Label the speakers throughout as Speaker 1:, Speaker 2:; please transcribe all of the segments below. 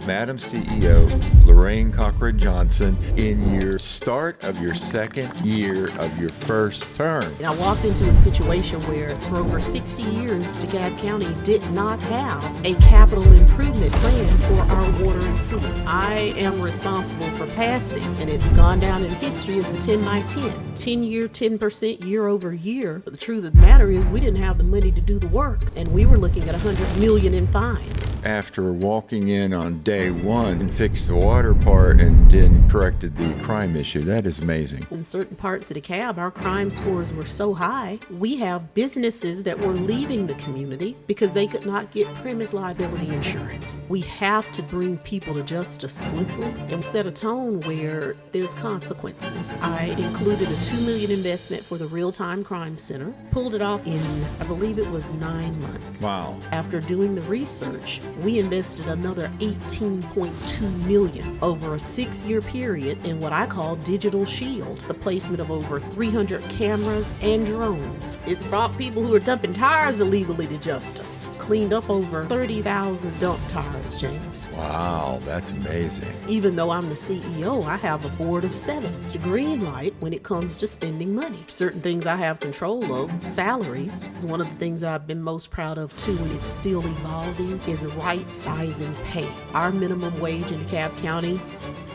Speaker 1: Madam CEO Lorraine Cochran Johnson in your start of your second year of your first term.
Speaker 2: And I walked into a situation where for over 60 years, DeKalb County did not have a capital improvement plan for our water and sewer. I am responsible for passing, and it's gone down in history as the 10 by 10. 10-year, 10% year over year. But the truth of the matter is we didn't have the money to do the work, and we were looking at $100 million in fines.
Speaker 1: After walking in on day one and fixed the water part and then corrected the crime issue, that is amazing.
Speaker 2: In certain parts of DeKalb, our crime scores were so high, we have businesses that were leaving the community because they could not get premise liability insurance. We have to bring people to justice swiftly and set a tone where there's consequences. I included a $2 million investment for the Real-Time Crime Center, pulled it off in, I believe it was 9 months.
Speaker 1: Wow.
Speaker 2: After doing the research, we invested another $18.2 million over a 6-year period in what I call Digital Shield, the placement of over 300 cameras and drones. It's brought people who are dumping tires illegally to justice. Cleaned up over 30,000 dump tires, James.
Speaker 1: Wow, that's amazing.
Speaker 2: Even though I'm the CEO, I have a board of 7. It's the green light when it comes to spending money. Certain things I have control of, salaries, is one of the things that I've been most proud of too, and it's still evolving, is right sizing pay. Our minimum wage in DeKalb County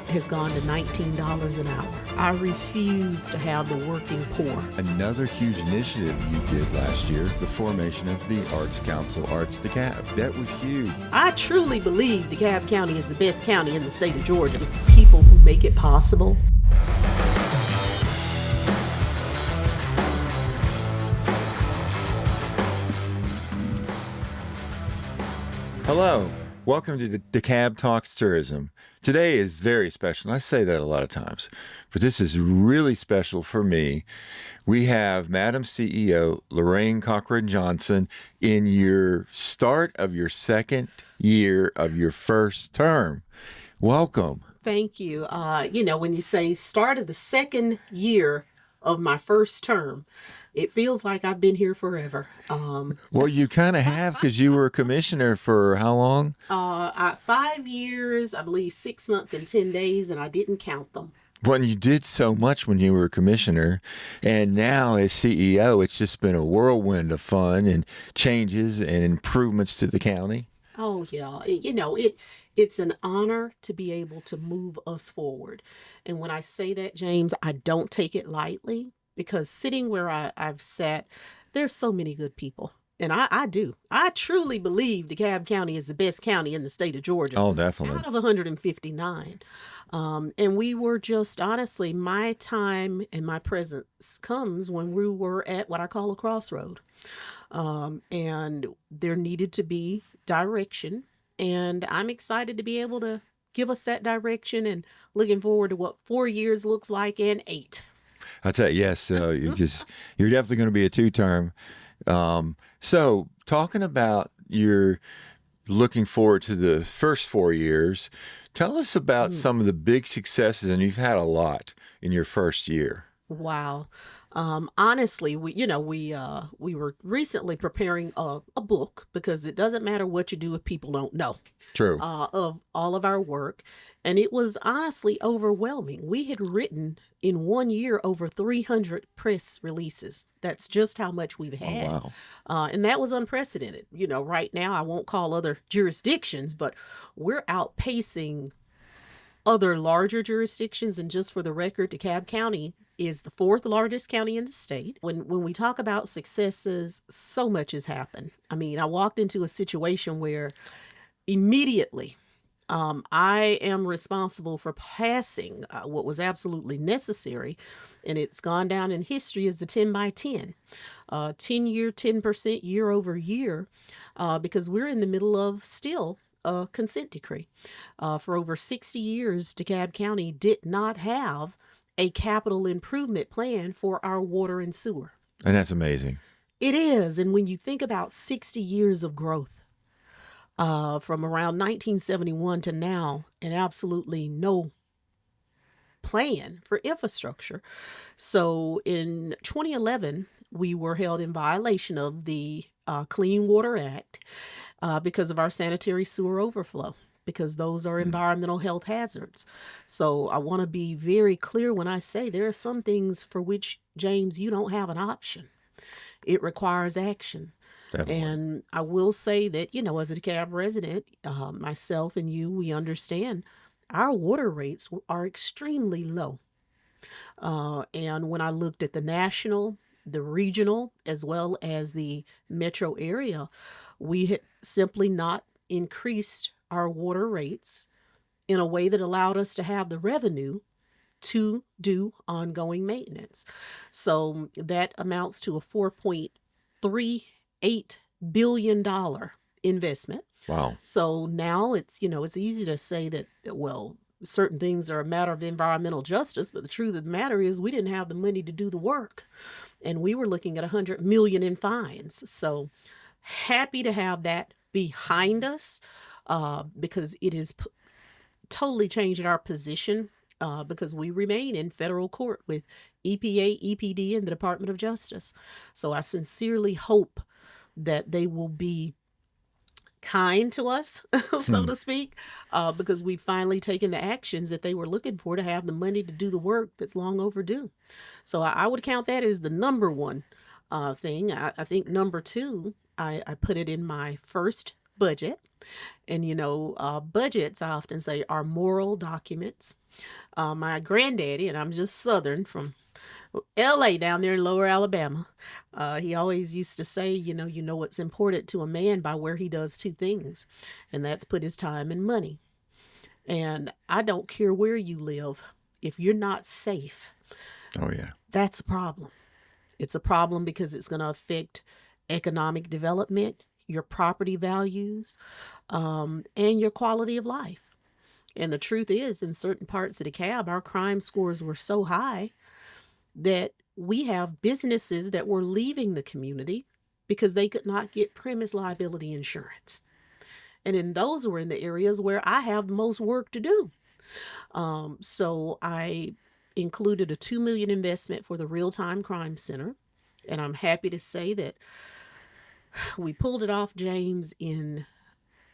Speaker 2: has gone to $19 an hour. I refuse to have the working poor.
Speaker 1: Another huge initiative you did last year, the formation of the Arts Council, Arts DeKalb. That was huge.
Speaker 2: I truly believe DeKalb County is the best county in the state of Georgia. It's people who make it possible.
Speaker 1: Hello, welcome to DeKalb Talks Tourism. Today is very special. I say that a lot of times, but this is really special for me. We have Madam CEO Lorraine Cochran Johnson in your start of your second year of your first term. Welcome.
Speaker 2: Thank you. When you say start of the second year of my first term, it feels like I've been here forever.
Speaker 1: Well, you kind of have, because you were a commissioner for how long?
Speaker 2: 5 years, I believe 6 months and 10 days, and I didn't count them.
Speaker 1: Well, you did so much when you were a commissioner, and now as CEO, it's just been a whirlwind of fun and changes and improvements to the county.
Speaker 2: Oh, yeah. It's an honor to be able to move us forward. And when I say that, James, I don't take it lightly, because sitting where I've sat, there's so many good people. And I do. I truly believe DeKalb County is the best county in the state of Georgia.
Speaker 1: Oh, definitely.
Speaker 2: Out of 159. And we were just, honestly, my time and my presence comes when we were at what I call a crossroad. And there needed to be direction. And I'm excited to be able to give us that direction, and looking forward to what 4 years looks like and 8.
Speaker 1: I'll tell you, yes, because you're definitely going to be a 2-term. So talking about your looking forward to the first 4 years, tell us about some of the big successes, and you've had a lot in your first year.
Speaker 2: Wow. Honestly, we were recently preparing a book, because it doesn't matter what you do if people don't know.
Speaker 1: True.
Speaker 2: Of all of our work. And it was honestly overwhelming. We had written in 1 year over 300 press releases. That's just how much we've had.
Speaker 1: Oh, wow.
Speaker 2: And that was unprecedented. Right now, I won't call other jurisdictions, but we're outpacing other larger jurisdictions. And just for the record, DeKalb County is the 4th largest county in the state. When we talk about successes, so much has happened. I mean, I walked into a situation where immediately I am responsible for passing what was absolutely necessary, and it's gone down in history as the 10 by 10. 10-year, 10% year over year, because we're in the middle of still a consent decree. For over 60 years, DeKalb County did not have a capital improvement plan for our water and sewer.
Speaker 1: And that's amazing.
Speaker 2: It is. And when you think about 60 years of growth, from around 1971 to now, and absolutely no plan for infrastructure. So in 2011, we were held in violation of the Clean Water Act because of our sanitary sewer overflow. because those are environmental health hazards. So I want to be very clear when I say there are some things for which, James, you don't have an option. It requires action.
Speaker 1: Definitely.
Speaker 2: And I will say that, as a DeKalb resident, myself and you, we understand our water rates are extremely low. And when I looked at the national, the regional, as well as the metro area, we had simply not increased our water rates in a way that allowed us to have the revenue to do ongoing maintenance. So that amounts to a $4.38 billion investment.
Speaker 1: Wow.
Speaker 2: So now it's easy to say that, well, certain things are a matter of environmental justice, but the truth of the matter is we didn't have the money to do the work. And we were looking at 100 million in fines. So happy to have that behind us, because it is totally changing our position, because we remain in federal court with EPA, EPD, and the Department of Justice. So I sincerely hope that they will be kind to us, so to speak, because we've finally taken the actions that they were looking for to have the money to do the work that's long overdue. So I would count that as the number one thing. I think number two, I put it in my first budget. And, budgets, I often say, are moral documents. My granddaddy, and I'm just Southern from LA down there in Lower Alabama, he always used to say, you know what's important to a man by where he does two things, and that's put his time and money. And I don't care where you live, if you're not safe,
Speaker 1: Oh, yeah.
Speaker 2: that's a problem. It's a problem because it's going to affect economic development, your property values, and your quality of life. And the truth is, in certain parts of DeKalb, our crime scores were so high that we have businesses that were leaving the community because they could not get premise liability insurance. And in those were in the areas where I have the most work to do. So I included a $2 million investment for the Real-Time Crime Center. And I'm happy to say that we pulled it off, James, in,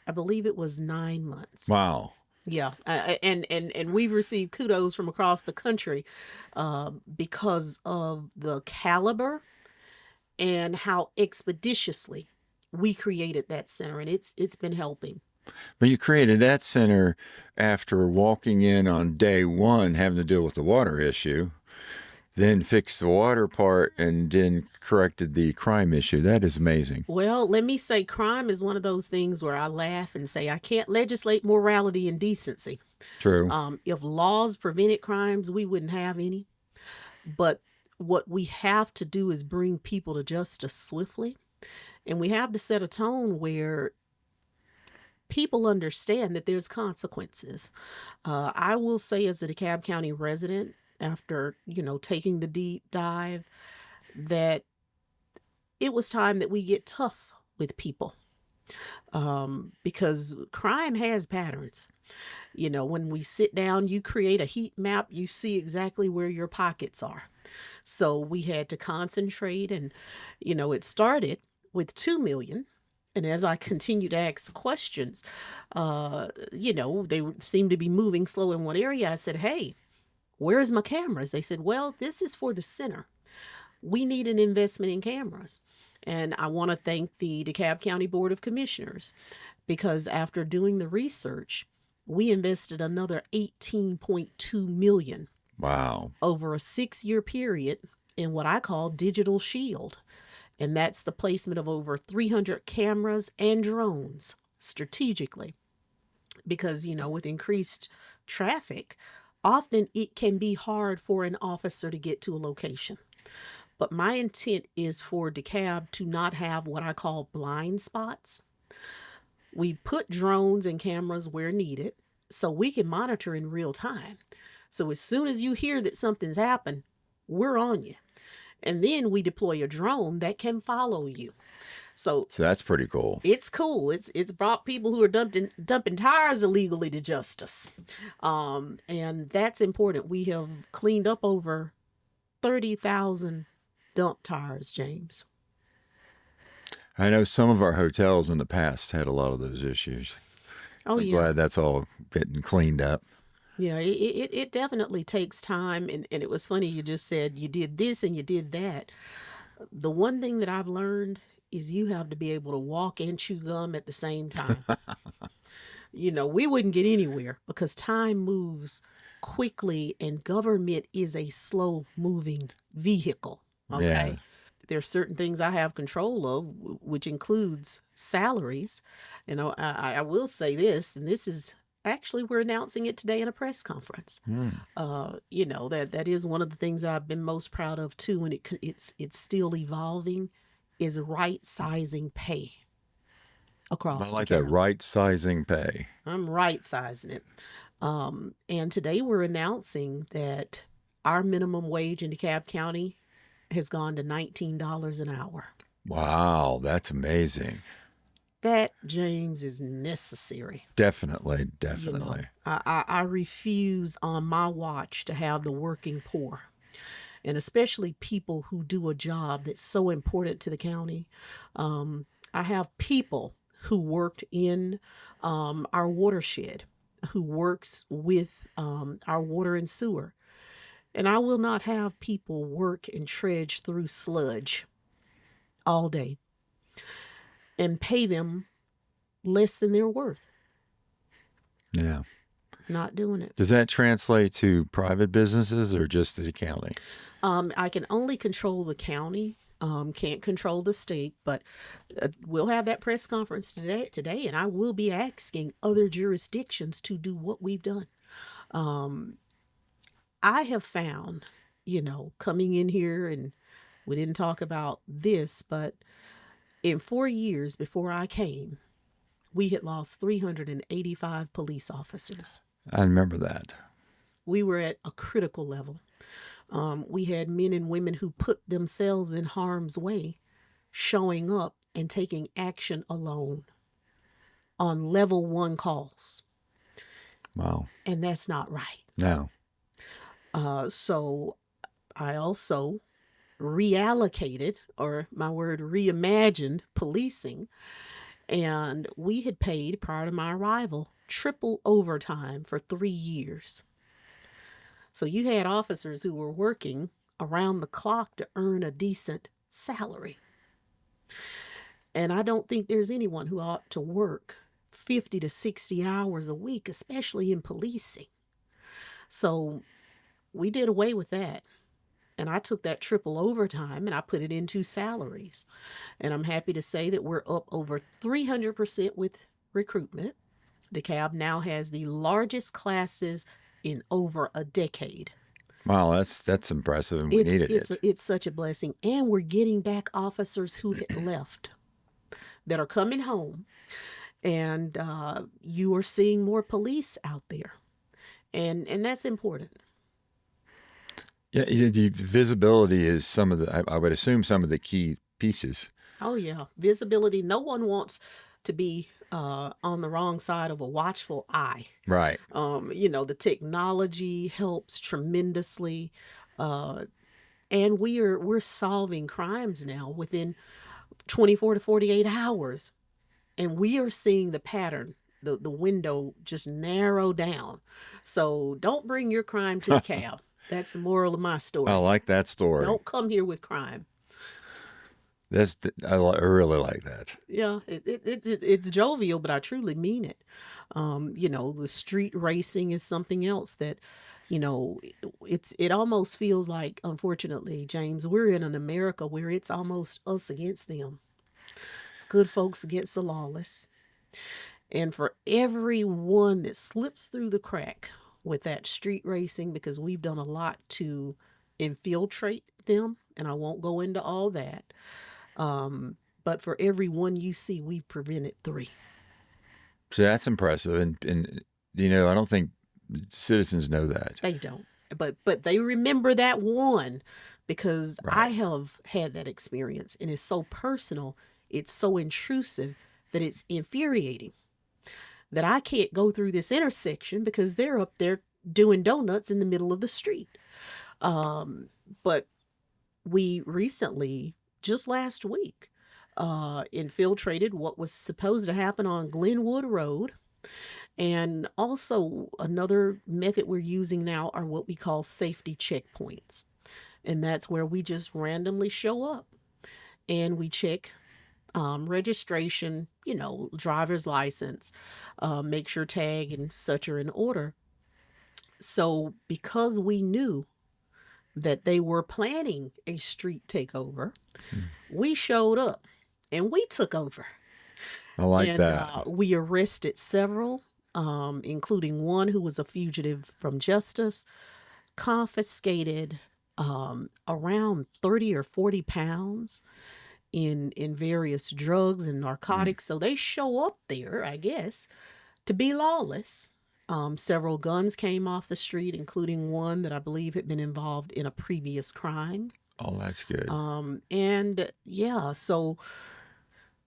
Speaker 2: I believe it was 9 months.
Speaker 1: Wow.
Speaker 2: Yeah, and we've received kudos from across the country because of the caliber and how expeditiously we created that center, and it's been helping.
Speaker 1: But you created that center after walking in on day one, having to deal with the water issue, then fixed the water part, and then corrected the crime issue. That is amazing.
Speaker 2: Well, let me say crime is one of those things where I laugh and say I can't legislate morality and decency.
Speaker 1: True.
Speaker 2: If laws prevented crimes, we wouldn't have any. But what we have to do is bring people to justice swiftly. And we have to set a tone where people understand that there's consequences. I will say, as a DeKalb County resident, after, taking the deep dive, that it was time that we get tough with people, because crime has patterns. When we sit down, you create a heat map, you see exactly where your pockets are. So we had to concentrate, and, it started with 2 million. And as I continued to ask questions, they seemed to be moving slow in one area. I said, hey, where's my cameras? They said, well, this is for the center. We need an investment in cameras. And I want to thank the DeKalb County Board of Commissioners, because after doing the research, we invested another $18.2 million.
Speaker 1: Wow.
Speaker 2: Over a 6-year period in what I call Digital Shield. And that's the placement of over 300 cameras and drones strategically. Because, with increased traffic, often it can be hard for an officer to get to a location. But my intent is for DeKalb to not have what I call blind spots. We put drones and cameras where needed so we can monitor in real time. So as soon as you hear that something's happened, we're on you. And then we deploy a drone that can follow you. So
Speaker 1: that's pretty cool.
Speaker 2: It's cool. It's brought people who are dumping tires illegally to justice. And that's important. We have cleaned up over 30,000 dump tires, James.
Speaker 1: I know some of our hotels in the past had a lot of those issues.
Speaker 2: Oh
Speaker 1: I'm
Speaker 2: yeah.
Speaker 1: glad that's all getting cleaned up.
Speaker 2: Yeah, it definitely takes time. And it was funny, you just said you did this and you did that. The one thing that I've learned is you have to be able to walk and chew gum at the same time. We wouldn't get anywhere because time moves quickly and government is a slow moving vehicle.
Speaker 1: Yeah.
Speaker 2: Okay. There's certain things I have control of, which includes salaries. I will say this, and this is actually, we're announcing it today in a press conference.
Speaker 1: Hmm.
Speaker 2: That is one of the things that I've been most proud of too, and it's still evolving, is right sizing pay
Speaker 1: I
Speaker 2: across
Speaker 1: like that
Speaker 2: DeKalb.
Speaker 1: right sizing pay.
Speaker 2: I'm right sizing it. And today we're announcing that our minimum wage in DeKalb County has gone to $19 an hour.
Speaker 1: Wow, that's amazing.
Speaker 2: That, James, is necessary.
Speaker 1: Definitely,
Speaker 2: You know,
Speaker 1: definitely.
Speaker 2: I refuse on my watch to have the working poor, and especially people who do a job that's so important to the county. I have people who worked in our watershed, who works with our water and sewer. And I will not have people work and trudge through sludge all day and pay them less than they're worth.
Speaker 1: Yeah.
Speaker 2: Not doing it.
Speaker 1: Does that translate to private businesses or just the county?
Speaker 2: I can only control the county. Can't control the state, but we'll have that press conference today, and I will be asking other jurisdictions to do what we've done. I have found, coming in here, and we didn't talk about this, but in 4 years before I came, we had lost 385 police officers.
Speaker 1: I remember that.
Speaker 2: We were at a critical level. We had men and women who put themselves in harm's way, showing up and taking action alone on level 1 calls.
Speaker 1: Wow.
Speaker 2: And that's not right.
Speaker 1: No.
Speaker 2: So I also reallocated, or my word, reimagined policing. And we had paid, prior to my arrival, triple overtime for 3 years. So you had officers who were working around the clock to earn a decent salary. And I don't think there's anyone who ought to work 50 to 60 hours a week, especially in policing. So we did away with that. And I took that triple overtime and I put it into salaries. And I'm happy to say that we're up over 300% with recruitment. DeKalb now has the largest classes in over a decade.
Speaker 1: Wow, that's impressive, and we needed it.
Speaker 2: It's such a blessing. And we're getting back officers who had left that are coming home. And you are seeing more police out there. And that's important.
Speaker 1: Yeah, the visibility is some of the, I would assume, some of the key pieces.
Speaker 2: Oh, yeah. Visibility. No one wants to be on the wrong side of a watchful eye.
Speaker 1: Right.
Speaker 2: The technology helps tremendously. And we're solving crimes now within 24 to 48 hours. And we are seeing the pattern, the window just narrow down. So don't bring your crime to the cab. That's the moral of my story.
Speaker 1: I like that story.
Speaker 2: Don't come here with crime.
Speaker 1: I really like that.
Speaker 2: Yeah, it's jovial, but I truly mean it. The street racing is something else that, it almost feels like, unfortunately, James, we're in an America where it's almost us against them. Good folks against the lawless. And for everyone that slips through the crack with that street racing, because we've done a lot to infiltrate them, and I won't go into all that. But for every one you see, we've prevented 3.
Speaker 1: So that's impressive, and I don't think citizens know that.
Speaker 2: They don't, but they remember that one, because
Speaker 1: Right.
Speaker 2: I have had that experience, and it's so personal, it's so intrusive that it's infuriating. That I can't go through this intersection because they're up there doing donuts in the middle of the street. But we recently, just last week, infiltrated what was supposed to happen on Glenwood Road. And also, another method we're using now are what we call safety checkpoints. And that's where we just randomly show up and we check registration, driver's license, make sure tag and such are in order. So, because we knew that they were planning a street takeover, we showed up and we took over.
Speaker 1: I like
Speaker 2: And
Speaker 1: that.
Speaker 2: we arrested several, including one who was a fugitive from justice, confiscated around 30 or 40 pounds in various drugs and narcotics. So they show up there, I guess, to be lawless. Several guns came off the street, including one that I believe had been involved in a previous crime.
Speaker 1: Oh, that's good.
Speaker 2: And yeah, so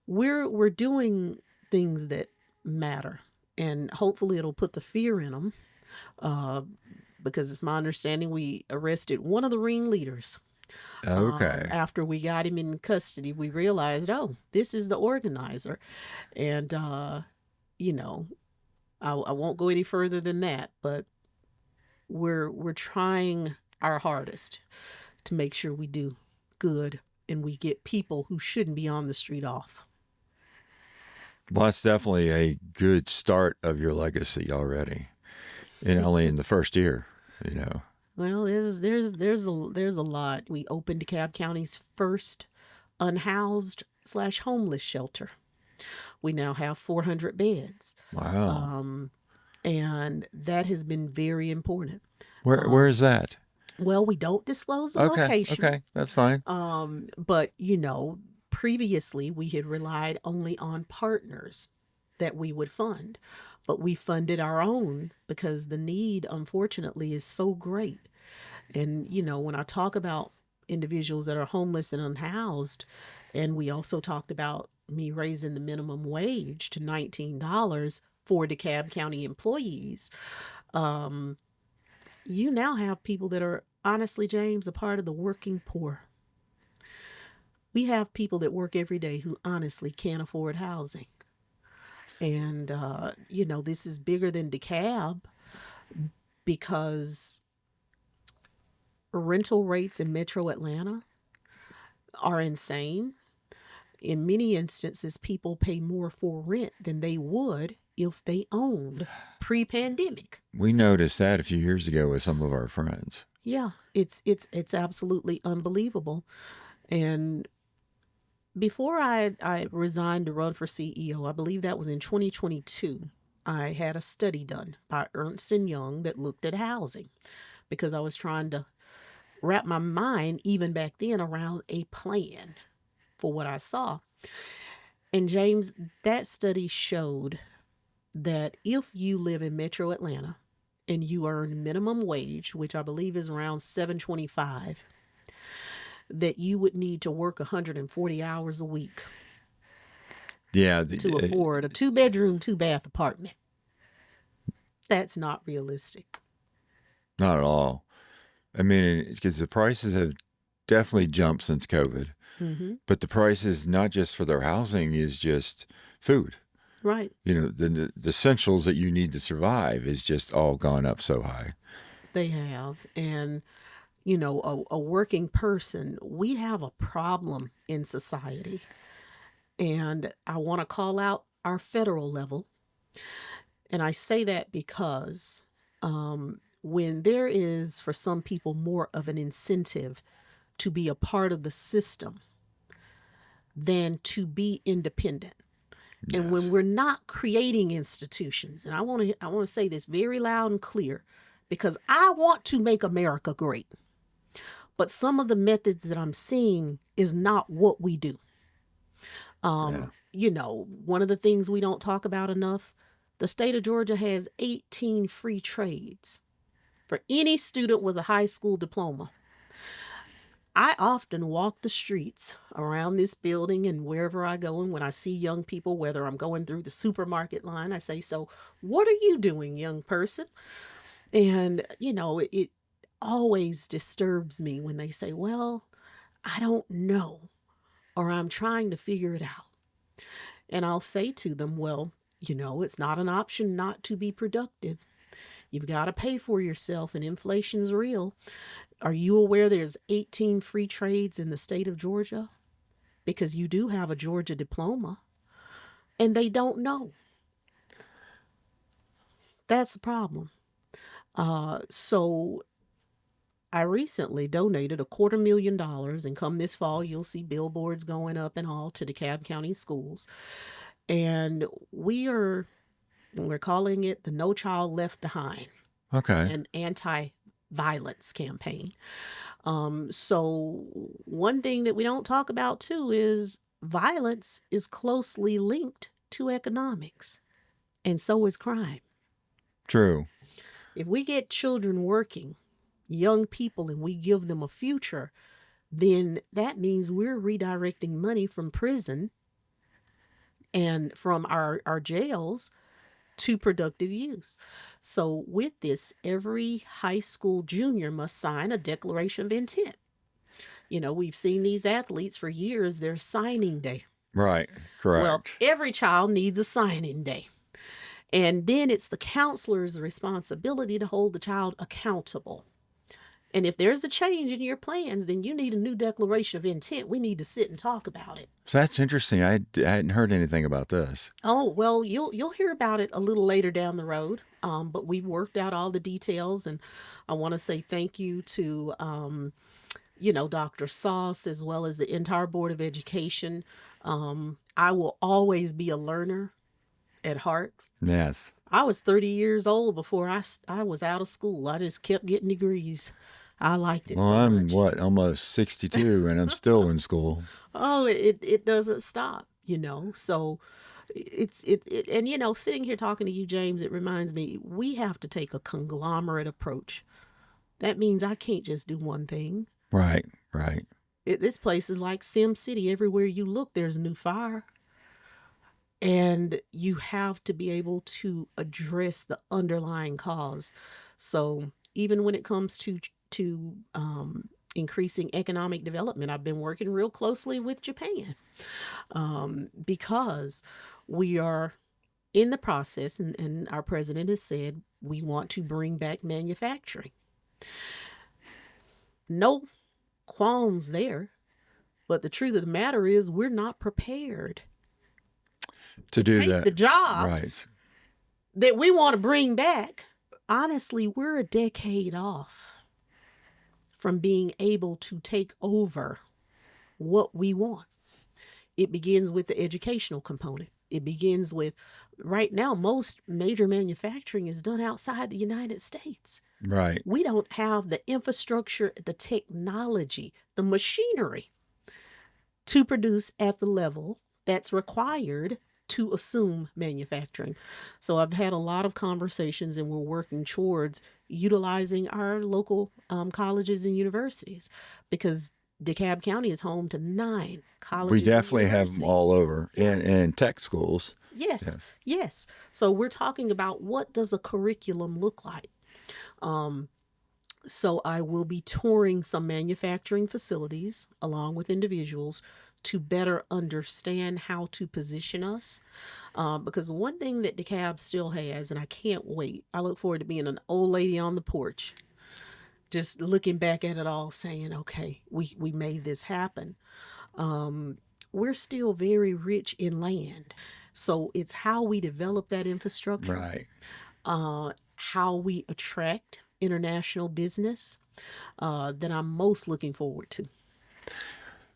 Speaker 2: we're doing things that matter, and hopefully it'll put the fear in them. Uh, because it's my understanding we arrested one of the ringleaders.
Speaker 1: Okay.
Speaker 2: After we got him in custody, we realized, oh, this is the organizer, and you know, I won't go any further than that, but we're trying our hardest to make sure we do good and we get people who shouldn't be on the street off.
Speaker 1: Well, that's definitely a good start of your legacy already, and only in the first year, you know.
Speaker 2: Well, there's a lot. We opened DeKalb County's first unhoused / homeless shelter. We now have 400 beds.
Speaker 1: Wow.
Speaker 2: And that has been very important.
Speaker 1: Where is that?
Speaker 2: Well, we don't disclose the
Speaker 1: Okay.
Speaker 2: location.
Speaker 1: Okay. That's fine.
Speaker 2: But previously we had relied only on partners that we would fund, but we funded our own because the need, unfortunately, is so great. And when I talk about individuals that are homeless and unhoused, and we also talked about me raising the minimum wage to $19 for DeKalb County employees. You now have people that are honestly, James, a part of the working poor. We have people that work every day who honestly can't afford housing. And, this is bigger than DeKalb because rental rates in Metro Atlanta are insane. In many instances, people pay more for rent than they would if they owned pre-pandemic.
Speaker 1: We noticed that a few years ago with some of our friends.
Speaker 2: Yeah, it's absolutely unbelievable. And before I resigned to run for CEO, I believe that was in 2022, I had a study done by Ernst & Young that looked at housing because I was trying to wrap my mind even back then around a plan for what I saw. And James, that study showed that if you live in Metro Atlanta and you earn minimum wage, which I believe is around $7.25, that you would need to work 140 hours a week to afford a 2-bedroom, 2-bath apartment. That's not realistic.
Speaker 1: Not at all. I mean, because the prices have definitely jumped since COVID.
Speaker 2: Mm-hmm.
Speaker 1: But the prices, not just for their housing, is just food.
Speaker 2: Right.
Speaker 1: The essentials that you need to survive is just all gone up so high.
Speaker 2: They have. And, a working person, we have a problem in society. And I want to call out our federal level. And I say that because when there is, for some people, more of an incentive to be a part of the system than to be independent.
Speaker 1: Yes.
Speaker 2: And when we're not creating institutions, and I want to say this very loud and clear, because I want to make America great. But some of the methods that I'm seeing is not what we do. One of the things we don't talk about enough, the state of Georgia has 18 free trades for any student with a high school diploma. I often walk the streets around this building and wherever I go, and when I see young people, whether I'm going through the supermarket line, I say, so what are you doing, young person? And, it always disturbs me when they say, well, I don't know, or I'm trying to figure it out. And I'll say to them, well, You know, it's not an option not to be productive. You've got to pay for yourself, and inflation's real. Are you aware there's 18 free trades in the state of Georgia? Because you do have a Georgia diploma, and they don't know. That's the problem. So I recently donated $250,000, and come this fall, you'll see billboards going up and all to DeKalb County schools. And we're calling it the No Child Left Behind,
Speaker 1: Okay.
Speaker 2: an anti-violence campaign. So one thing that we don't talk about too is violence is closely linked to economics, and so is crime.
Speaker 1: True.
Speaker 2: If we get children working, young people, and we give them a future, then that means we're redirecting money from prison and from our jails to productive use. So with this, every high school junior must sign a declaration of intent. You know, we've seen these athletes for years, their signing day.
Speaker 1: Right. Correct.
Speaker 2: Well, every child needs a signing day. And then it's the counselor's responsibility to hold the child accountable. And if there's a change in your plans, then you need a new declaration of intent. We need to sit and talk about it.
Speaker 1: So that's interesting. I hadn't heard anything about this.
Speaker 2: Oh, well, you'll hear about it a little later down the road. But we've worked out all the details, and I want to say thank you to Dr. Sauce, as well as the entire Board of Education. I will always be a learner at heart.
Speaker 1: Yes.
Speaker 2: I was 30 years old before I was out of school. I just kept getting degrees. I liked it
Speaker 1: Well,
Speaker 2: so
Speaker 1: I'm
Speaker 2: much.
Speaker 1: almost 62 and I'm still in school.
Speaker 2: Oh, it doesn't stop, So and sitting here talking to you, James, it reminds me we have to take a conglomerate approach. That means I can't just do one thing.
Speaker 1: Right, right.
Speaker 2: This place is like Sim City. Everywhere you look, there's a new fire. And you have to be able to address the underlying cause. So even when it comes to increasing economic development, I've been working real closely with Japan, because we are in the process, and our president has said we want to bring back manufacturing. No qualms there, but the truth of the matter is we're not prepared
Speaker 1: To do
Speaker 2: take
Speaker 1: that.
Speaker 2: the jobs
Speaker 1: Right.
Speaker 2: that we want to bring back. Honestly, we're a decade off from being able to take over what we want. It begins with the educational component. It begins with, right now, most major manufacturing is done outside the United States.
Speaker 1: Right.
Speaker 2: We don't have the infrastructure, the technology, the machinery to produce at the level that's required to assume manufacturing. So I've had a lot of conversations, and we're working towards utilizing our local colleges and universities, because DeKalb County is home to 9 colleges.
Speaker 1: We definitely
Speaker 2: and
Speaker 1: have them
Speaker 2: universities.
Speaker 1: all over in tech schools.
Speaker 2: Yes. So we're talking about, what does a curriculum look like? So I will be touring some manufacturing facilities along with individuals to better understand how to position us. Because one thing that DeKalb still has, and I can't wait, I look forward to being an old lady on the porch, just looking back at it all saying, okay, we made this happen. We're still very rich in land. So it's how we develop that infrastructure,
Speaker 1: Right.
Speaker 2: how we attract international business, that I'm most looking forward to.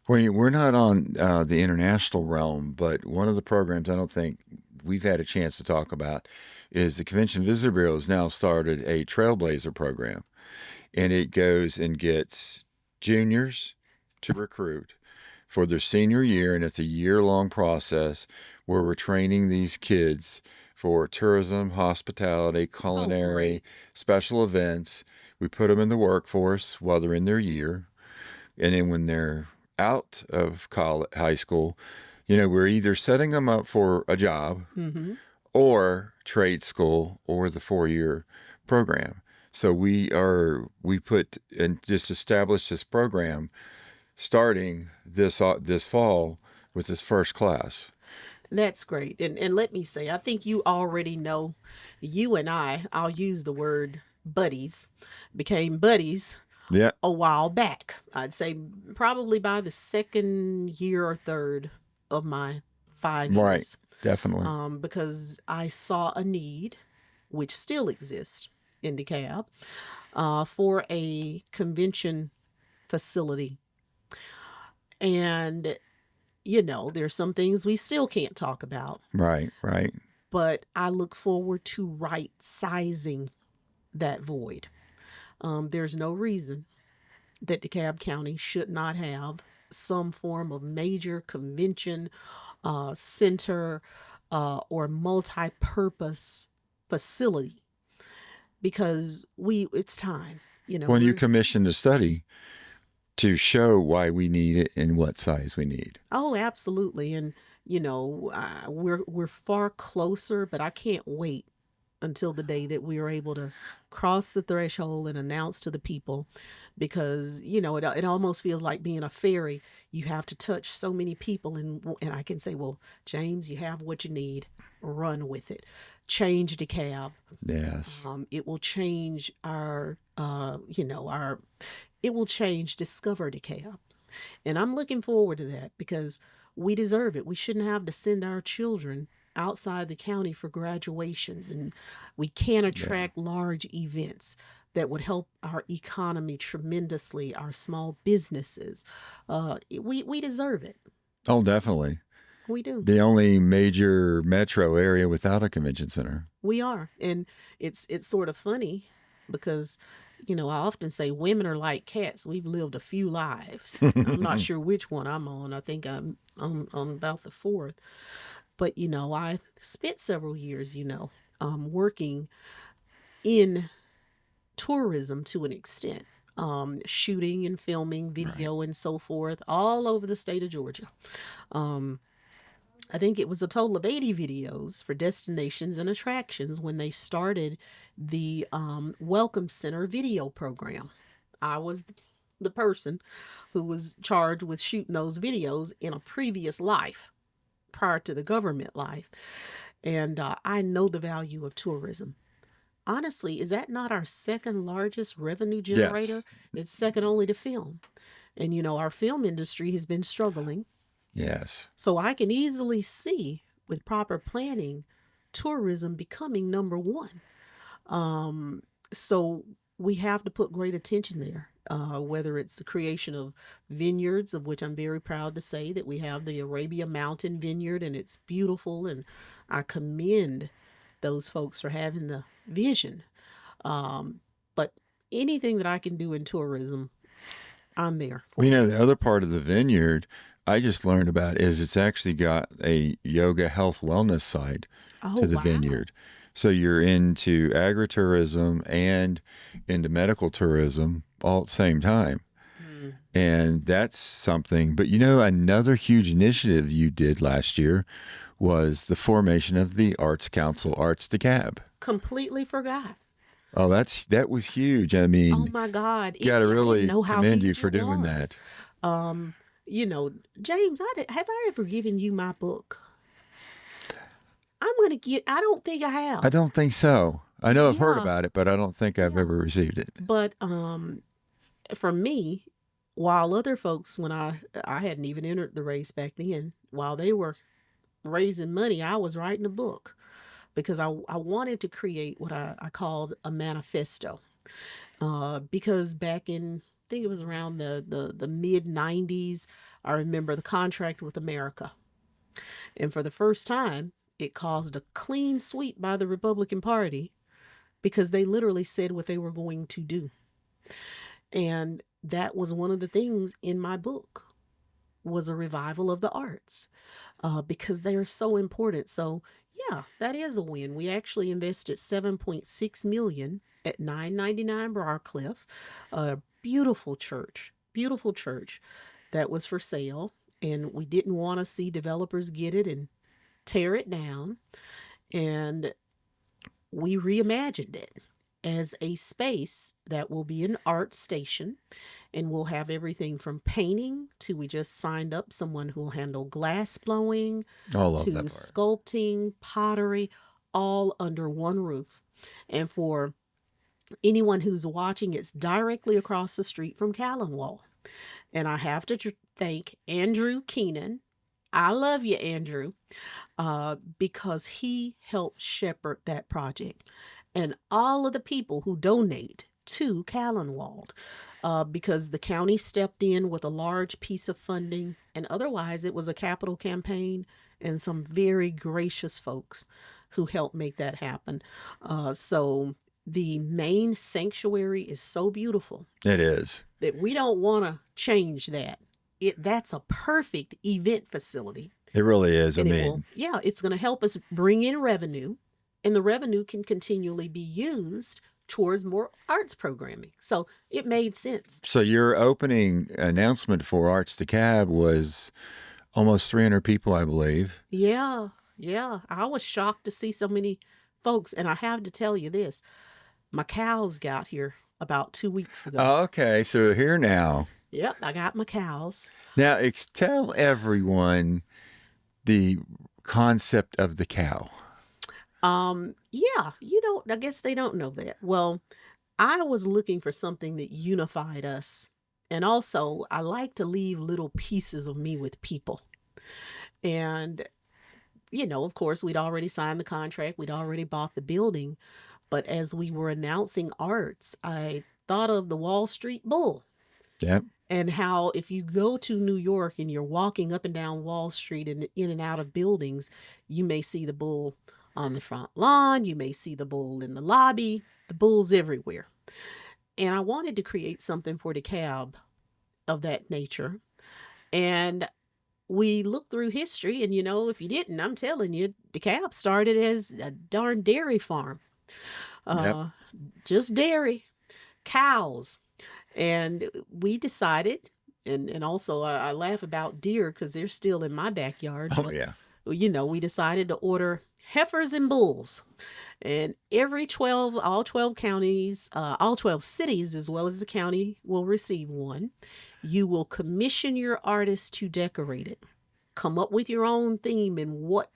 Speaker 1: Well, we're not on the international realm, but one of the programs I don't think we've had a chance to talk about is the Convention Visitor Bureau has now started a Trailblazer program. And it goes and gets juniors to recruit for their senior year. And it's a year-long process where we're training these kids for tourism, hospitality, culinary, special events. We put them in the workforce while they're in their year. And then when they're out of high school, we're either setting them up for a job or trade school or the 4-year program. So we put and just established this program starting this fall with this first class.
Speaker 2: That's great. And let me say, I think you already know, you and I'll use the word buddies, became buddies
Speaker 1: Yeah,
Speaker 2: a while back. I'd say probably by the second year or third of my five
Speaker 1: right.
Speaker 2: years,
Speaker 1: Definitely.
Speaker 2: because I saw a need, which still exists in DeKalb, for a convention facility. And, there's some things we still can't talk about,
Speaker 1: Right, right.
Speaker 2: but I look forward to right sizing that void. There's no reason that DeKalb County should not have some form of major convention center or multi-purpose facility, because it's time.
Speaker 1: When you
Speaker 2: We're
Speaker 1: commissioned a study to show why we need it and what size we need.
Speaker 2: Oh, absolutely. And we're far closer, but I can't wait until the day that we are able to cross the threshold and announce to the people, because it almost feels like being a fairy. You have to touch so many people, and I can say, well, James, you have what you need. Run with it. Change the cab.
Speaker 1: Yes.
Speaker 2: It will change it will change Discover DeKalb. And I'm looking forward to that, because we deserve it. We shouldn't have to send our children outside the county for graduations, and we can't
Speaker 1: Yeah.
Speaker 2: attract large events that would help our economy tremendously, our small businesses. We deserve it.
Speaker 1: Oh, definitely.
Speaker 2: We do.
Speaker 1: The only major metro area without a convention center.
Speaker 2: We are. And it's sort of funny, because I often say women are like cats. We've lived a few lives. I'm not sure which one I'm on. I think I'm on about the fourth. But I spent several years, working in tourism to an extent, shooting and filming
Speaker 1: Right.
Speaker 2: video and so forth, all over the state of Georgia. Um, I think it was a total of 80 videos for destinations and attractions when they started the Welcome Center video program. I was the person who was charged with shooting those videos in a previous life prior to the government life. And I know the value of tourism. Honestly, is that not our second largest revenue
Speaker 1: Yes.
Speaker 2: generator? It's second only to film. And our film industry has been struggling.
Speaker 1: Yes.
Speaker 2: So I can easily see, with proper planning, tourism becoming number one. So we have to put great attention there. Whether it's the creation of vineyards, of which I'm very proud to say that we have the Arabia Mountain Vineyard, and it's beautiful, and I commend those folks for having the vision. But anything that I can do in tourism, I'm there
Speaker 1: Well,
Speaker 2: for.
Speaker 1: the other part of the vineyard I just learned about is it's actually got a yoga health wellness side
Speaker 2: Oh,
Speaker 1: to the
Speaker 2: wow.
Speaker 1: vineyard. So you're into agritourism and into medical tourism all at the same time.
Speaker 2: Mm.
Speaker 1: And that's something. But another huge initiative you did last year was the formation of the Arts Council, Arts DeKalb.
Speaker 2: Completely forgot.
Speaker 1: Oh, that was huge. I
Speaker 2: Oh
Speaker 1: mean,
Speaker 2: my God.
Speaker 1: got to
Speaker 2: I didn't
Speaker 1: really
Speaker 2: know how
Speaker 1: commend you
Speaker 2: huge
Speaker 1: for
Speaker 2: it
Speaker 1: doing
Speaker 2: was.
Speaker 1: that.
Speaker 2: Um, James, have I ever given you my book? I don't think I
Speaker 1: I
Speaker 2: have.
Speaker 1: don't think so. I know I've heard
Speaker 2: Yeah,
Speaker 1: about it, but I don't think I've
Speaker 2: yeah.
Speaker 1: ever received it.
Speaker 2: But for me, while other folks, when I hadn't even entered the race back then, while they were raising money, I was writing a book, because I wanted to create what I called a manifesto. Because back in, I think it was around the mid 90s, I remember the contract with America. And for the first time, it caused a clean sweep by the Republican Party, because they literally said what they were going to do. And that was one of the things in my book, was a revival of the arts, because they are so important. So yeah, that is a win. We actually invested 7.6 million at 999 Briarcliff, a beautiful church that was for sale, and we didn't want to see developers get it and tear it down, and we reimagined it. as a space that will be an art station, and we'll have everything from painting to, we just signed up someone who will handle glass blowing,
Speaker 1: Oh, I love
Speaker 2: to
Speaker 1: that part.
Speaker 2: sculpting, pottery, all under one roof. And for anyone who's watching, it's directly across the street from Callanwall. And I have to thank Andrew Keenan. I love you, Andrew, because he helped shepherd that project. And all of the people who donate to Callanwald, because the county stepped in with a large piece of funding, and otherwise it was a capital campaign and some very gracious folks who helped make that happen. So the main sanctuary is so beautiful
Speaker 1: It is.
Speaker 2: that we don't want to change that. That's a perfect event facility.
Speaker 1: It really is.
Speaker 2: And
Speaker 1: I
Speaker 2: it
Speaker 1: mean,
Speaker 2: will, yeah, it's going to help us bring in revenue, and the revenue can continually be used towards more arts programming. So it made sense.
Speaker 1: so your opening announcement for Arts DeKalb was almost 300 people, I believe.
Speaker 2: Yeah, yeah. I was shocked to see so many folks. And I have to tell you this, my cows got here about 2 weeks ago.
Speaker 1: Oh, okay, so here now.
Speaker 2: Yep, I got my cows.
Speaker 1: Now, tell everyone the concept of the cow.
Speaker 2: Yeah, I guess they don't know that. Well, I was looking for something that unified us. And also, I like to leave little pieces of me with people. And, of course, we'd already signed the contract, we'd already bought the building. But as we were announcing arts, I thought of the Wall Street Bull.
Speaker 1: Yep.
Speaker 2: And how, if you go to New York and you're walking up and down Wall Street and in and out of buildings, you may see the bull on the front lawn, you may see the bull in the lobby, the bull's everywhere. And I wanted to create something for DeKalb of that nature. And we looked through history, and if you didn't, I'm telling you, DeKalb started as a darn dairy farm.
Speaker 1: Yep.
Speaker 2: Just dairy, cows. And we decided, and also I laugh about deer because they're still in my backyard.
Speaker 1: Oh,
Speaker 2: But,
Speaker 1: yeah.
Speaker 2: we decided to order heifers and bulls. And all 12 counties, all 12 cities, as well as the county, will receive one. You will commission your artist to decorate it. Come up with your own theme and what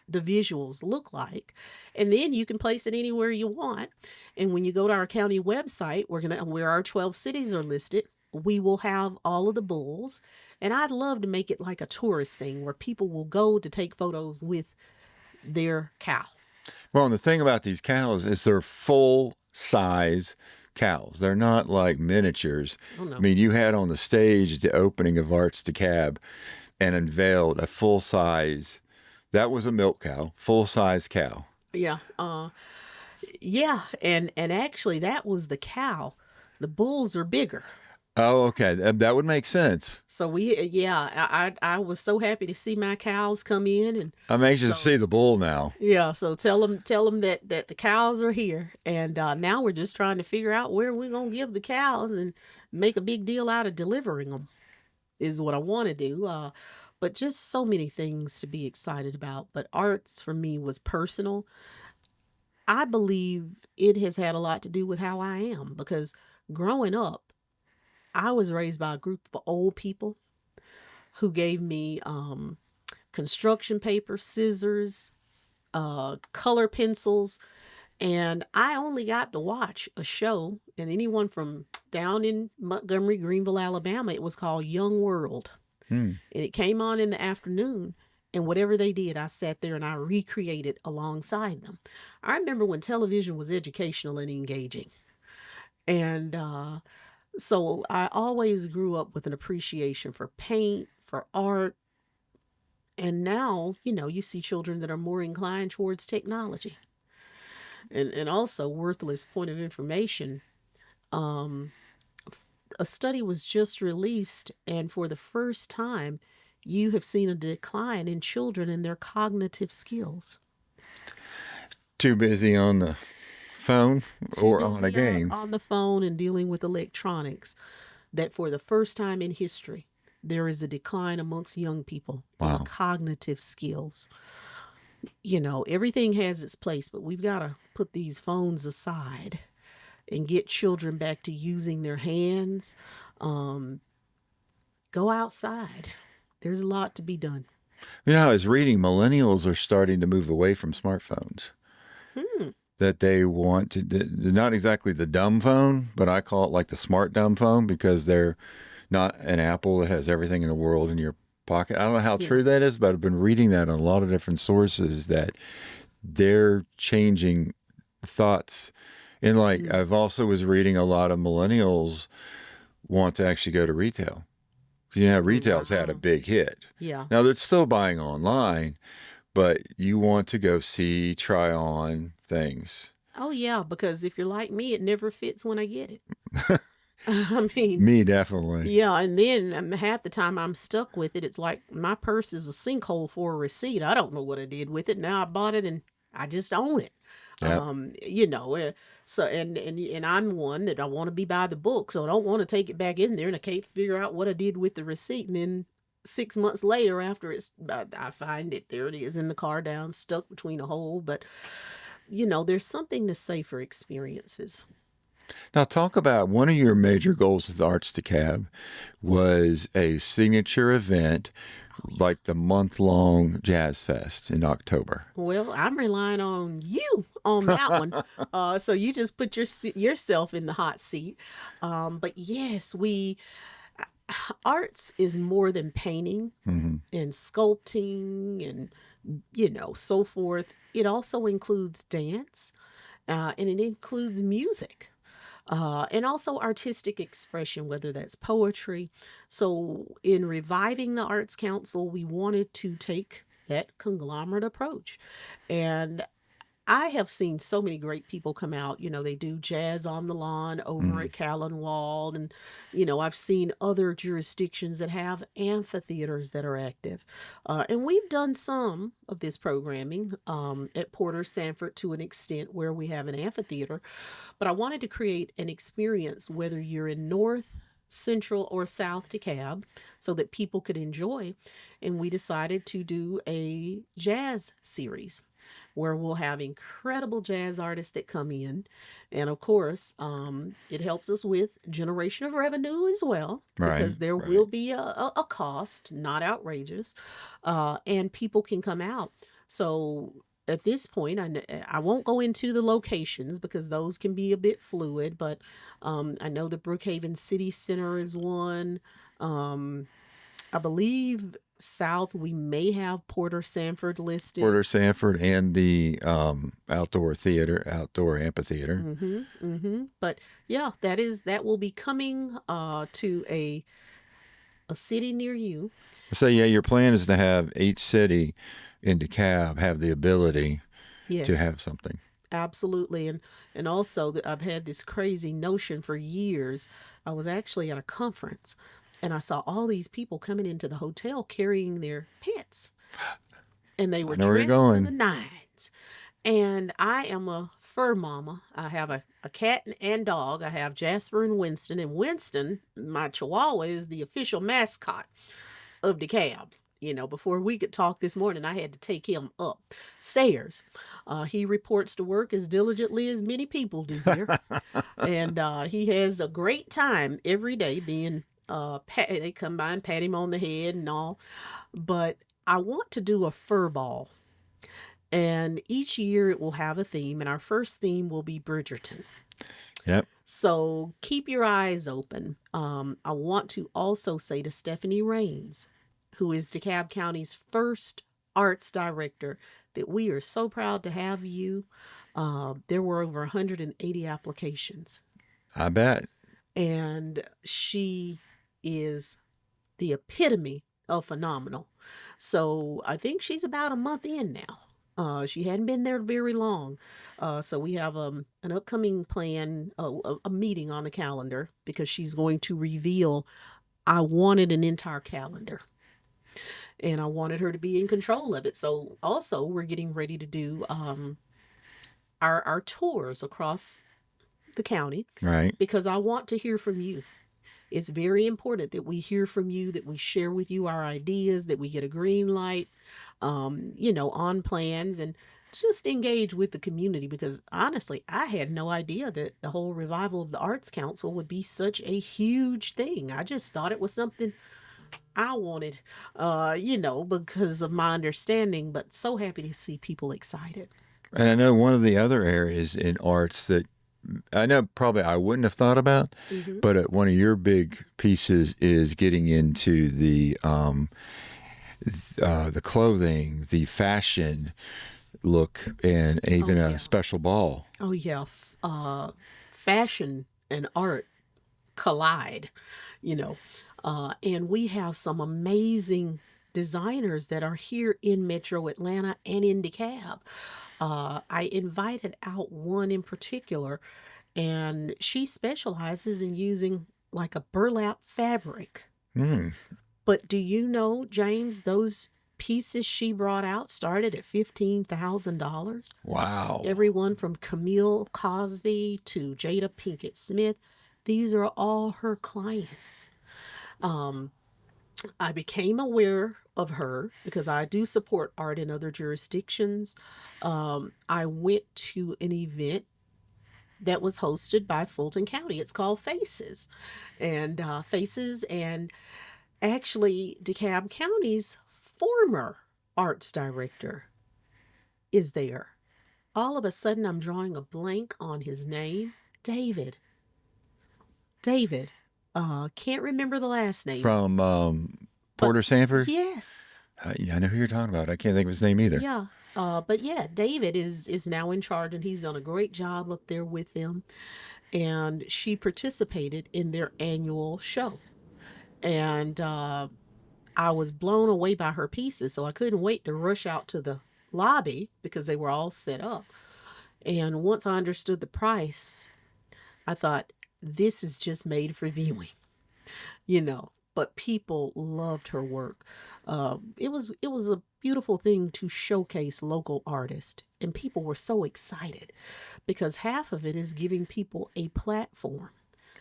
Speaker 2: the visuals look like, and then you can place it anywhere you want. And when you go to our county website, where our 12 cities are listed, we will have all of the bulls. And I'd love to make it like a tourist thing where people will go to take photos with their cow.
Speaker 1: Well, and the thing about these cows is they're full size cows. They're not like miniatures.
Speaker 2: Oh, no.
Speaker 1: I mean, you had on the stage the opening of Arts DeKalb and unveiled a full size. That was a milk cow, full size cow.
Speaker 2: Yeah. Yeah. And actually, that was the cow. The bulls are bigger.
Speaker 1: Oh, okay. That would make sense.
Speaker 2: So I was so happy to see my cows come in, and
Speaker 1: I'm anxious to see the bull now.
Speaker 2: yeah. So tell them that the cows are here, and now we're just trying to figure out where we're gonna give the cows and make a big deal out of delivering them. Is what I want to do. But just so many things to be excited about. But arts for me was personal. I believe it has had a lot to do with how I am, because growing up, I was raised by a group of old people who gave me construction paper, scissors, color pencils, and I only got to watch a show. And anyone from down in Montgomery, Greenville, Alabama, it was called Young World. And it came on in the afternoon, and whatever they did, I sat there and I recreated alongside them. I remember when television was educational and engaging. And so I always grew up with an appreciation for paint, for art. And now, you see children that are more inclined towards technology. And also, worthless point of information, a study was just released, and for the first time, you have seen a decline in children and their cognitive skills.
Speaker 1: Too busy on the phone or on a game.
Speaker 2: On the phone and dealing with electronics. That for the first time in history, there is a decline amongst young people in cognitive skills. Everything has its place, but we've got to put these phones aside and get children back to using their hands. Um, go outside. There's a lot to be done.
Speaker 1: You know, I was reading millennials are starting to move away from smartphones.
Speaker 2: Hmm.
Speaker 1: That they want to, not exactly the dumb phone, but I call it like the smart dumb phone because they're not an Apple that has everything in the world in your pocket. I don't know how
Speaker 2: Yeah.
Speaker 1: true that is, but I've been reading that on a lot of different sources that they're changing thoughts. And like I've also was reading a lot of millennials want to actually go to retail. You know, retail's had a
Speaker 2: Wow.
Speaker 1: big hit.
Speaker 2: Yeah.
Speaker 1: Now they're still buying online, but you want to go see, try on things.
Speaker 2: Oh, yeah, because if you're like me, it never fits when I get it. I mean,
Speaker 1: Me, definitely.
Speaker 2: yeah, and then half the time I'm stuck with it. It's like my purse is a sinkhole for a receipt. I don't know what I did with it. Now I bought it and I just own it.
Speaker 1: Yep.
Speaker 2: You know, so and I'm one that I want to be by the book, so I don't want to take it back in there and I can't figure out what I did with the receipt. And then 6 months later, after I find it, there it is in the car down, stuck between a hole. But there's something to say for experiences.
Speaker 1: Now, talk about one of your major goals with Arts to Cab was a signature event like the month-long Jazz Fest in October.
Speaker 2: Well, I'm relying on you on that one. So you just put yourself in the hot seat. But yes, arts is more than painting
Speaker 1: Mm-hmm.
Speaker 2: and sculpting and so forth. It also includes dance, and it includes music. And also artistic expression, whether that's poetry. So, in reviving the Arts Council, we wanted to take that conglomerate approach. And I have seen so many great people come out. They do Jazz on the Lawn over
Speaker 1: Mm-hmm.
Speaker 2: at Callanwald. And, I've seen other jurisdictions that have amphitheaters that are active. And we've done some of this programming at Porter Sanford to an extent where we have an amphitheater. But I wanted to create an experience, whether you're in North, Central, or South DeKalb, so that people could enjoy. And we decided to do a jazz series where we'll have incredible jazz artists that come in. And of course, it helps us with generation of revenue as well,
Speaker 1: Right,
Speaker 2: because there
Speaker 1: right.
Speaker 2: will be a cost, not outrageous, and people can come out. So at this point, I won't go into the locations because those can be a bit fluid, but I know the Brookhaven City Center is one. Um, I believe South, we may have Porter Sanford listed.
Speaker 1: Porter Sanford and the outdoor amphitheater.
Speaker 2: Mm-hmm. Mm-hmm. But yeah, that will be coming to a city near you.
Speaker 1: So yeah, your plan is to have each city in DeKalb have the ability
Speaker 2: Yes,
Speaker 1: to have something.
Speaker 2: absolutely. And also that I've had this crazy notion for years. I was actually at a conference and I saw all these people coming into the hotel carrying their pets. And they were
Speaker 1: I know where you're
Speaker 2: dressed to the
Speaker 1: going.
Speaker 2: nines. And I am a fur mama. I have a cat and dog. I have Jasper and Winston. And Winston, my chihuahua, is the official mascot of DeKalb. Before we could talk this morning, I had to take him upstairs. He reports to work as diligently as many people do here. And he has a great time every day being, they come by and pat him on the head and all. But I want to do a fur ball. And each year it will have a theme, and our first theme will be Bridgerton.
Speaker 1: Yep.
Speaker 2: So keep your eyes open. I want to also say to Stephanie Rains, who is DeKalb County's first arts director, that we are so proud to have you. There were over 180 applications,
Speaker 1: I bet.
Speaker 2: and she is the epitome of phenomenal. So I think she's about a month in now. She hadn't been there very long. So we have an upcoming plan, a meeting on the calendar, because she's going to reveal. I wanted an entire calendar and I wanted her to be in control of it. So also we're getting ready to do our tours across the county,
Speaker 1: Right.
Speaker 2: because I want to hear from you. It's very important that we hear from you, that we share with you our ideas, that we get a green light, on plans. And just engage with the community, because honestly, I had no idea that the whole revival of the Arts Council would be such a huge thing. I just thought it was something I wanted, because of my understanding, but so happy to see people excited.
Speaker 1: And I know one of the other areas in arts that I know probably I wouldn't have thought about,
Speaker 2: Hmm.
Speaker 1: but one of your big pieces is getting into the clothing, the fashion look, and
Speaker 2: Oh,
Speaker 1: even a
Speaker 2: yeah.
Speaker 1: special ball.
Speaker 2: Oh, yeah. Fashion and art collide, you know. And we have some amazing designers that are here in Metro Atlanta and in DeKalb. I invited out one in particular, and she specializes in using like a burlap fabric.
Speaker 1: Mm,
Speaker 2: But do you know, James, those pieces she brought out started at $15,000?
Speaker 1: wow.
Speaker 2: Everyone from Camille Cosby to Jada Pinkett Smith, these are all her clients. Um, I became aware of her because I do support art in other jurisdictions. I went to an event that was hosted by Fulton County. It's called Faces. And Faces, and actually, DeKalb County's former arts director is there. All of a sudden, I'm drawing a blank on his name. David. David. Can't remember the last name.
Speaker 1: From
Speaker 2: But
Speaker 1: Porter Sanford.
Speaker 2: yes.
Speaker 1: Yeah, I know who you're talking about. I can't think of his name either.
Speaker 2: Yeah. But yeah, David is now in charge, and he's done a great job up there with them. And she participated in their annual show. And I was blown away by her pieces, so I couldn't wait to rush out to the lobby because they were all set up. And once I understood the price, I thought, this is just made for viewing, you know. But people loved her work. It was a beautiful thing to showcase local artists, and people were so excited because half of it is giving people a platform,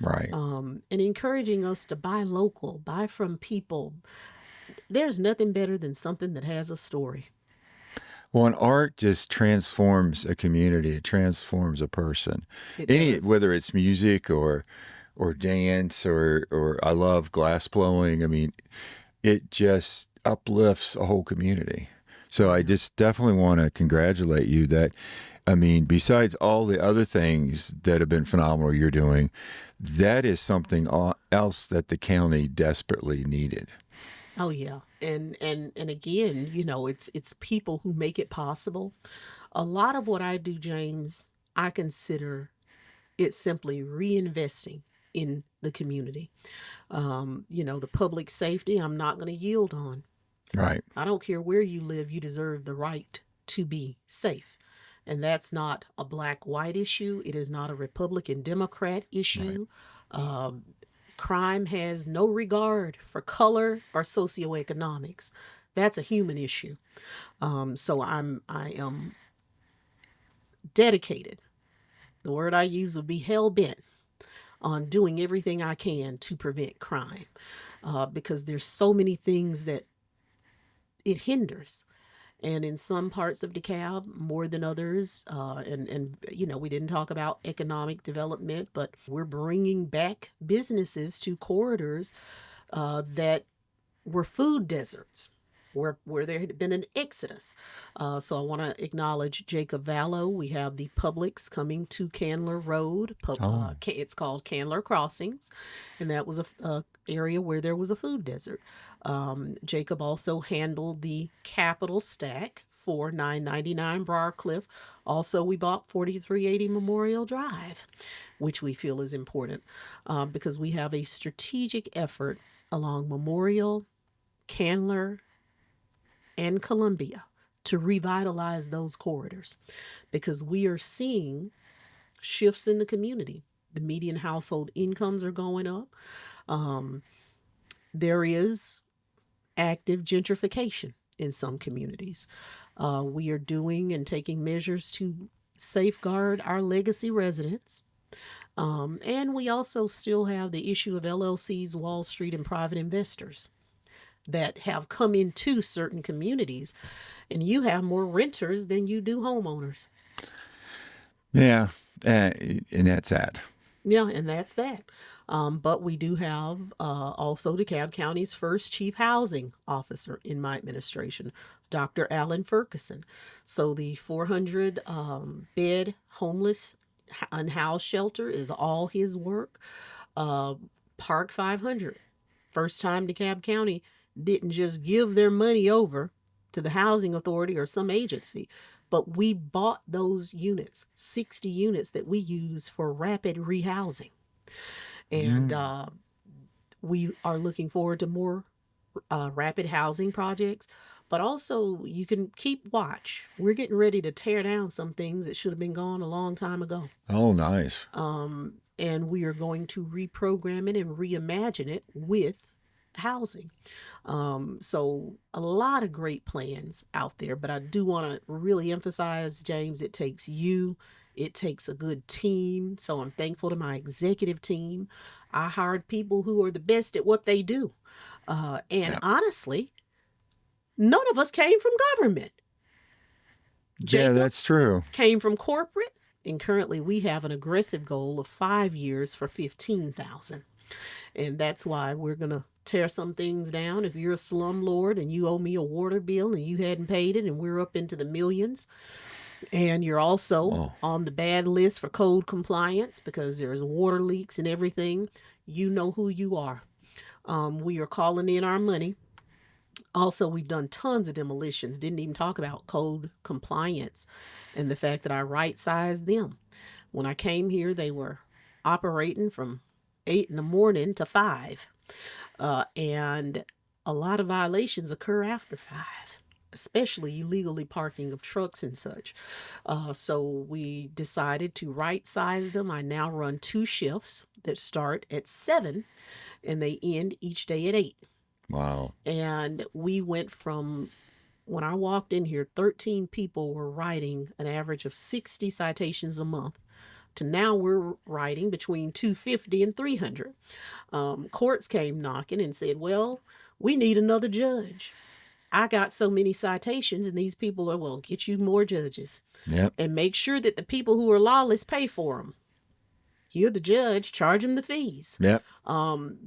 Speaker 1: Right.
Speaker 2: and encouraging us to buy local, buy from people. There's nothing better than something that has a story.
Speaker 1: Well, an art just transforms a community. It transforms a person.
Speaker 2: It
Speaker 1: Any
Speaker 2: does.
Speaker 1: whether it's music or dance or I love glass blowing. I mean, it just uplifts a whole community. So I
Speaker 2: Yeah.
Speaker 1: just definitely want to congratulate you that I mean, besides all the other things that have been phenomenal you're doing, that is something else that the county desperately needed.
Speaker 2: Oh yeah. And again, it's people who make it possible. A lot of what I do, James, I consider it simply reinvesting in the community. The public safety, I'm not going to yield on.
Speaker 1: Right.
Speaker 2: I don't care where you live, you deserve the right to be safe. And that's not a black white issue. It is not a Republican Democrat
Speaker 1: Right.
Speaker 2: issue. Um, Crime has no regard for color or socioeconomics. That's a human issue. So I am dedicated. The word I use would be hell bent on doing everything I can to prevent crime, because there's so many things that it hinders. And in some parts of DeKalb more than others, and we didn't talk about economic development, but we're bringing back businesses to corridors that were food deserts, where there had been an exodus. So I want to acknowledge Jacob Vallow. We have the Publix coming to Candler Road.
Speaker 1: Oh,
Speaker 2: It's called Candler Crossings, and that was a area where there was a food desert. Jacob also handled the Capitol Stack for 999 Briarcliff. Also, we bought 4380 Memorial Drive, which we feel is important, because we have a strategic effort along Memorial, Candler, and Columbia to revitalize those corridors, because we are seeing shifts in the community. The median household incomes are going up. Um, there is active gentrification in some communities. We are doing and taking measures to safeguard our legacy residents. And we also still have the issue of LLCs, Wall Street, and private investors. that have come into certain communities, and you have more renters than you do homeowners.
Speaker 1: Yeah, and that's sad.
Speaker 2: Yeah, and that's that. But we do have also DeKalb County's first chief housing officer in my administration, Dr. Alan Ferguson. So the 400 bed homeless unhoused shelter is all his work. Uh, Park 500, first time DeKalb County didn't just give their money over to the housing authority or some agency, but we bought those units, 60 units that we use for rapid rehousing. And we are looking forward to more rapid housing projects. But also, you can keep watch. We're getting ready to tear down some things that should have been gone a long time ago.
Speaker 1: Oh, nice.
Speaker 2: And we are going to reprogram it and reimagine it with housing. So a lot of great plans out there, but I do want to really emphasize, James, it takes you, it takes a good team. So I'm thankful to my executive team. I hired people who are the best at what they do. And
Speaker 1: Yeah.
Speaker 2: honestly, none of us came from government.
Speaker 1: Yeah,
Speaker 2: Jacob
Speaker 1: that's true.
Speaker 2: came from corporate, and currently we have an aggressive goal of 5 years for 15,000. And that's why we're going to tear some things down. If you're a slumlord and you owe me a water bill and you hadn't paid it and we're up into the millions, and you're also on the bad list for code compliance because there's water leaks and everything, you know who you are. We are calling in our money. Also, we've done tons of demolitions, didn't even talk about code compliance and the fact that I right-sized them. When I came here, they were operating from 8 in the morning to 5. And a lot of violations occur after 5, especially illegally parking of trucks and such. So we decided to right-size them. I now run 2 shifts that start at 7 and they end each day at 8.
Speaker 1: Wow.
Speaker 2: And we went from, when I walked in here, 13 people were writing an average of 60 citations a month, to now we're writing between 250 and 300. Courts came knocking and said, well, we need another judge. I got so many citations, and these people are, well, get you more judges.
Speaker 1: Yep.
Speaker 2: And make sure that the people who are lawless pay for them. You're the judge, charge them the fees.
Speaker 1: Yep.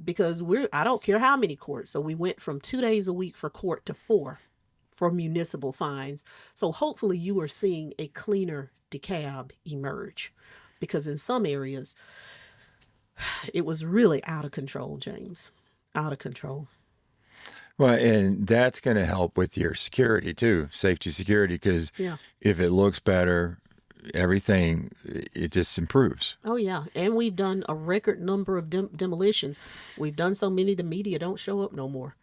Speaker 2: Because I don't care how many courts. So we went from 2 days a week for court to 4 for municipal fines. So hopefully you are seeing a cleaner DeKalb emerge, because in some areas it was really out of control, James, out of control.
Speaker 1: Well, and that's going to help with your security too, safety security, because if it looks better, everything, it just improves.
Speaker 2: Oh, yeah. And we've done a record number of demolitions. We've done so many, the media don't show up no more.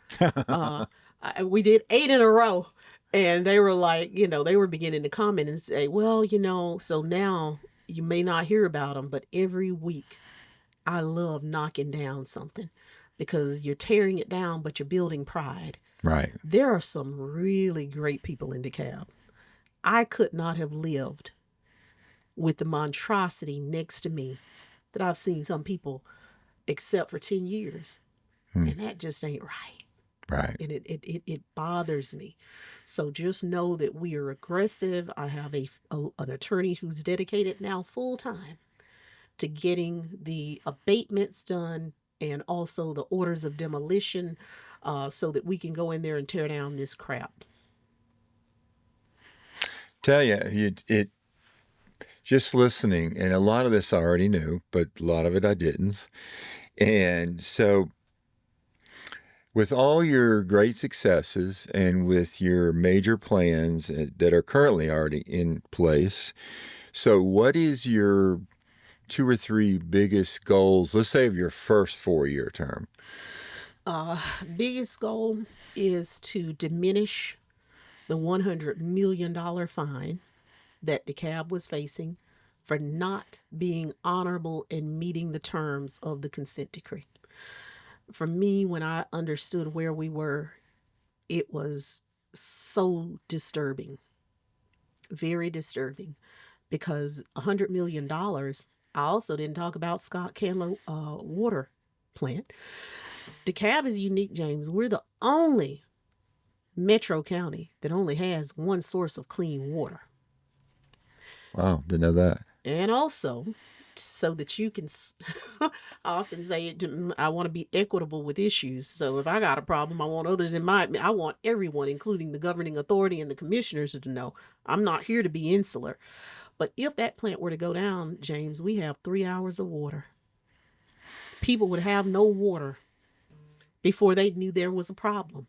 Speaker 2: We did 8 in a row. And they were like, they were beginning to comment and say, well, so now you may not hear about them, but every week I love knocking down something, because you're tearing it down, but you're building pride.
Speaker 1: Right.
Speaker 2: There are some really great people in DeKalb. I could not have lived with the monstrosity next to me that I've seen some people accept for 10 years. And that just ain't right.
Speaker 1: Right.
Speaker 2: And it bothers me. So just know that we are aggressive. I have an attorney who's dedicated now full time to getting the abatements done and also the orders of demolition, so that we can go in there and tear down this crap.
Speaker 1: Tell you, it just listening, and a lot of this I already knew, but a lot of it I didn't. And so with all your great successes and with your major plans that are currently already in place, so what is your 2 or 3 biggest goals, let's say, of your first 4-year term?
Speaker 2: Biggest goal is to diminish the $100 million fine that DeKalb was facing for not being honorable in meeting the terms of the consent decree. For me, when I understood where we were, it was so disturbing, very disturbing, because $100 million, I also didn't talk about Scott Candler water plant. DeKalb is unique, James. We're the only metro county that only has one source of clean water.
Speaker 1: Wow, didn't know that.
Speaker 2: And also, so that you can, I often say it, I want to be equitable with issues. So if I got a problem, I want others I want everyone, including the governing authority and the commissioners, to know I'm not here to be insular. But if that plant were to go down, James, we have 3 hours of water. People would have no water before they knew there was a problem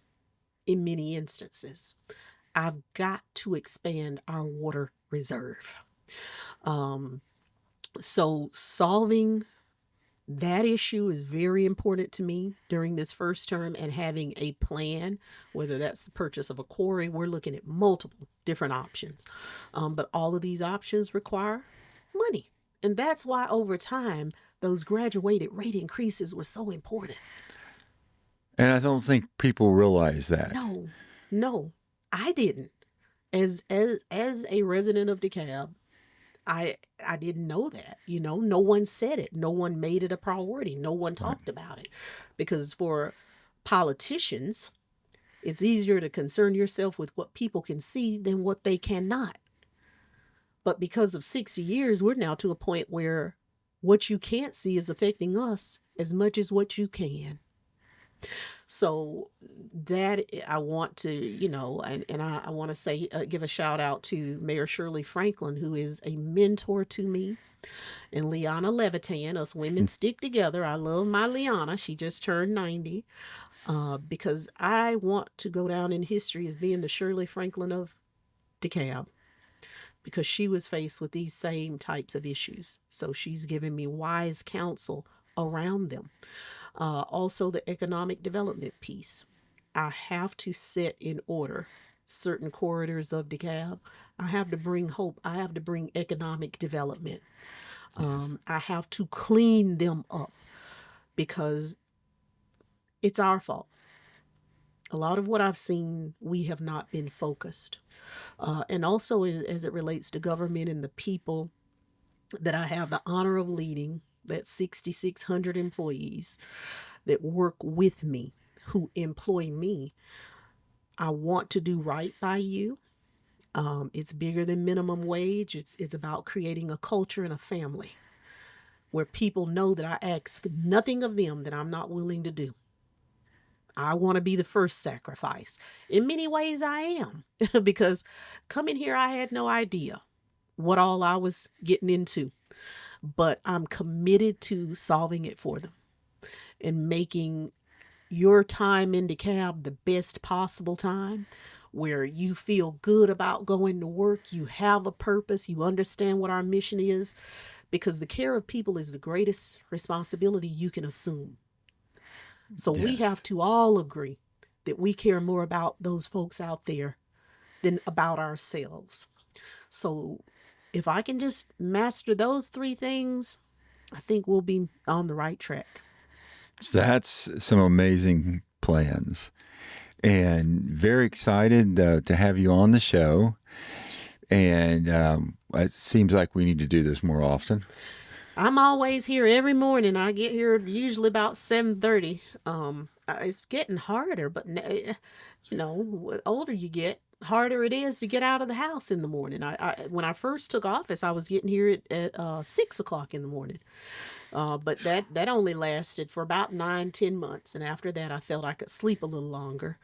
Speaker 2: in many instances. I've got to expand our water reserve. So solving that issue is very important to me during this first term, and having a plan, whether that's the purchase of a quarry. We're looking at multiple different options. But all of these options require money. And that's why over time, those graduated rate increases were so important.
Speaker 1: And I don't think people realize that.
Speaker 2: No, I didn't. As a resident of DeKalb, I didn't know that. No one said it. No one made it a priority. No one talked about it. Because for politicians, it's easier to concern yourself with what people can see than what they cannot. But because of 60 years, we're now to a point where what you can't see is affecting us as much as what you can. So that I want to, and I want to say, give a shout out to Mayor Shirley Franklin, who is a mentor to me, and Liana Levitan. Us women stick together. I love my Liana. She just turned 90, because I want to go down in history as being the Shirley Franklin of DeKalb, because she was faced with these same types of issues. So she's given me wise counsel around them. Also, the economic development piece. I have to set in order certain corridors of DeKalb. I have to bring hope. I have to bring economic development. Yes. I have to clean them up, because it's our fault. A lot of what I've seen, we have not been focused. And also as it relates to government and the people that I have the honor of leading, that 6,600 employees that work with me, who employ me. I want to do right by you. It's bigger than minimum wage. It's about creating a culture and a family where people know that I ask nothing of them that I'm not willing to do. I want to be the first sacrifice. In many ways, I am, because coming here, I had no idea what all I was getting into. But I'm committed to solving it for them and making your time in DeKalb the best possible time, where you feel good about going to work, you have a purpose, you understand what our mission is, because the care of people is the greatest responsibility you can assume. So yes, we have to all agree that we care more about those folks out there than about ourselves. So if I can just master those 3 things, I think we'll be on the right track.
Speaker 1: So that's some amazing plans, and very excited to have you on the show. And it seems like we need to do this more often.
Speaker 2: I'm always here every morning. I get here usually about 7:30. It's getting harder, but the older you get, harder it is to get out of the house in the morning. When I first took office, I was getting here at 6 o'clock in the morning. But that only lasted for about 9-10 months. And after that, I felt I could sleep a little longer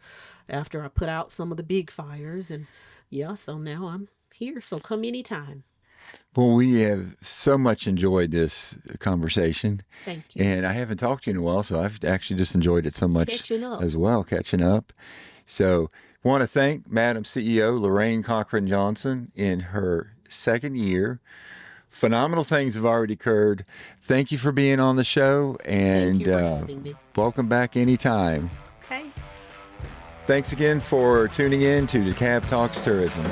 Speaker 2: after I put out some of the big fires. And so now I'm here. So come anytime.
Speaker 1: Well, we have so much enjoyed this conversation.
Speaker 2: Thank you.
Speaker 1: And I haven't talked to you in a while, so I've actually just enjoyed it so much as well, catching up. So I want to thank Madam CEO Lorraine Cochran Johnson in her 2nd year. Phenomenal things have already occurred. Thank you for being on the show, and welcome back anytime.
Speaker 2: Okay.
Speaker 1: Thanks again for tuning in to DeKalb Talks Tourism.